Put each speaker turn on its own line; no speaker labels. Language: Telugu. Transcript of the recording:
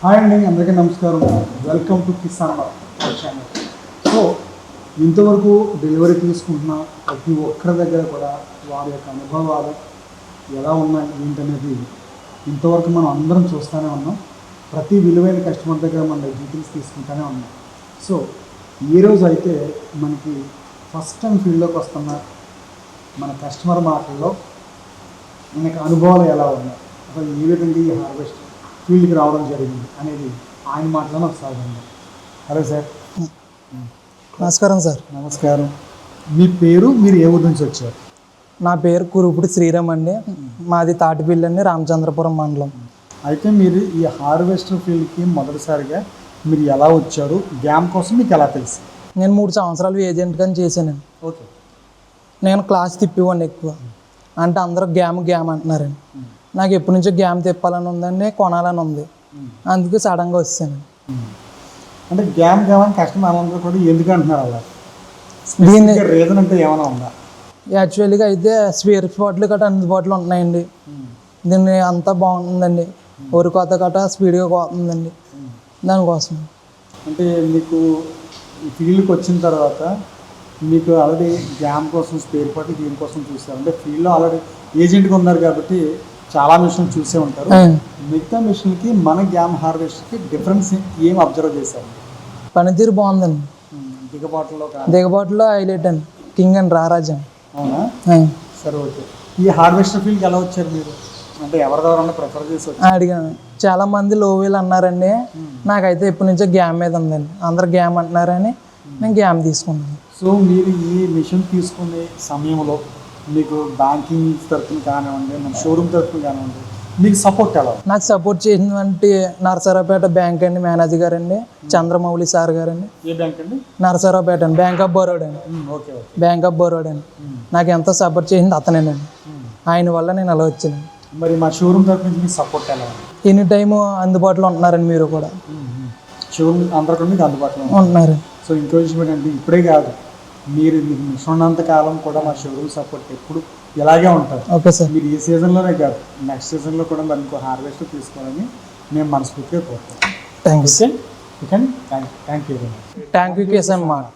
హాయ్ అండి, అందరికీ నమస్కారం. Welcome to Kisan channel. So ఇంతవరకు డెలివరీ తీసుకుంటున్న ప్రతి ఒక్కరి దగ్గర కూడా వారి యొక్క అనుభవాలు ఎలా ఉన్నాయి ఏంటనేది ఇంతవరకు మనం అందరం చూస్తూనే ఉన్నాం. ప్రతి విలువైన కస్టమర్ దగ్గర మన డీటెయిల్స్ తీసుకుంటూనే ఉన్నాం. సో ఈరోజు అయితే మనకి ఫస్ట్ టైం ఫీల్డ్లోకి వస్తున్న మన కస్టమర్ మాటల్లో మనకి అనుభవాలు ఎలా ఉన్నాయి, అసలు ఏ విధంగా ఈ హార్వెస్ట్ ఫీల్డ్కి రావడం జరిగింది అనేది ఆయన మాటలను ఒకసారి విందాం. Hello sir.
నమస్కారం సార్.
నమస్కారం. మీ పేరు, మీరు ఏ ఊరు నుంచి వచ్చారు?
నా పేరు కురుపుడి శ్రీరామ్ అండి. మాది తాటిపల్లి అండి, రామచంద్రపురం మండలం.
అయితే మీరు ఈ హార్వెస్టర్ ఫీల్డ్కి మొదటిసారిగా మీరు ఎలా వచ్చారు, గ్యామ్ కోసం మీకు ఎలా తెలుసు?
నేను 3 సంవత్సరాలు ఏజెంట్గా చేశానండి.
ఓకే.
నేను క్లాస్ తిప్పివ్వండి ఎక్కువ, అంటే అందరూ గ్యామ్ అంటున్నారండి. నాకు ఎప్పటి నుంచో గ్యామ్ తిప్పాలని ఉందండి, కొనాలని ఉంది, అందుకే సడన్గా వచ్చాను.
అంటే గ్యామ్ అని కస్టమర్ అందరూ కూడా ఎందుకు అంటున్నారు అలా?
దీన్ని
రీజన్ అంటే ఏమైనా ఉందా?
యాక్చువల్గా అయితే స్పేర్ పార్ట్లు గట్రా అందుబాటులో ఉంటున్నాయండి. దీన్ని అంతా బాగుంటుందండి, వరి కోత గట్రా స్పీడ్గా కోతుందండి, దానికోసం.
అంటే మీకు ఈ ఫీల్డ్కి వచ్చిన తర్వాత మీకు ఆల్రెడీ గ్యామ్ కోసం, స్పేర్ పార్ట్ దీనికోసం చూస్తారు. అంటే ఫీల్డ్లో ఆల్రెడీ ఏజెంట్గా ఉన్నారు కాబట్టి చాలా మిషన్లు చూసే ఉంటారు. మిగతా మిషన్కి మన గ్యామ్ హార్వెస్ట్కి డిఫరెన్స్ ఏం అబ్జర్వ్ చేశారు?
పనితీరు బాగుందండి. దిగబాటులో హైలైట్ అండి, కింగ్ అండ్ రారాజ్ అండి.
అవునా? సరే, ఓకే. ఈ హార్వెస్టర్ ఫీల్డ్కి ఎలా వచ్చారు మీరు? అంటే ఎవరి ద్వారా ప్రిఫర్ చేసి వచ్చారు?
అడిగాను. చాలా మంది లో వీల్ అన్నారండి, నాకైతే ఎప్పటి నుంచో గ్యామ్ మీద ఉందండి, అందరు గ్యామ్ అంటున్నారని నేను గ్యామ్ తీసుకున్నాను.
సో మీరు ఈ మిషన్ తీసుకునే సమయంలో మీకు బ్యాంకింగ్ తరఫున కానివ్వండి, మన షోరూమ్ తరఫున కానివ్వండి, మీకు సపోర్ట్ ఎలా?
నాకు సపోర్ట్ చేసినటువంటి నరసరావుపేట బ్యాంక్ అండి, మేనేజర్ గారండి, చంద్రమౌళి సార్ గారండి.
ఏ బ్యాంక్ అండి?
నరసరావుపేట అండి, బ్యాంక్ ఆఫ్ బరోడా అండి.
ఓకే.
బ్యాంక్ ఆఫ్ బరోడా అండి. నాకు ఎంతో సపోర్ట్ చేసింది అతనేనండి, ఆయన వల్ల నేను అలా వచ్చాను.
మరి మా షోరూమ్ తరఫు నుంచి మీకు సపోర్ట్ ఎలా?
ఎనీ టైము అందుబాటులో ఉంటున్నారండి, మీరు కూడా
షోరూమ్ అందరికీ మీకు అందుబాటులో
ఉంటున్నారు.
సో ఇంకో విషయం ఏంటంటే, ఇప్పుడే కాదు, మీరు మీకు మిషన్ ఉన్నంత కాలం కూడా మా షోరూమ్ సపోర్ట్ ఎప్పుడు ఇలాగే ఉంటారు.
Okay sir.
మీరు ఈ సీజన్లోనే కాదు, నెక్స్ట్ సీజన్లో కూడా మరి ఇంకో హార్వెస్ట్ తీసుకోవాలని మేము మనస్ఫూర్తిగా కోరుతాం.
Thank you sir.
Thank you very much.
Thank you Kisan mart.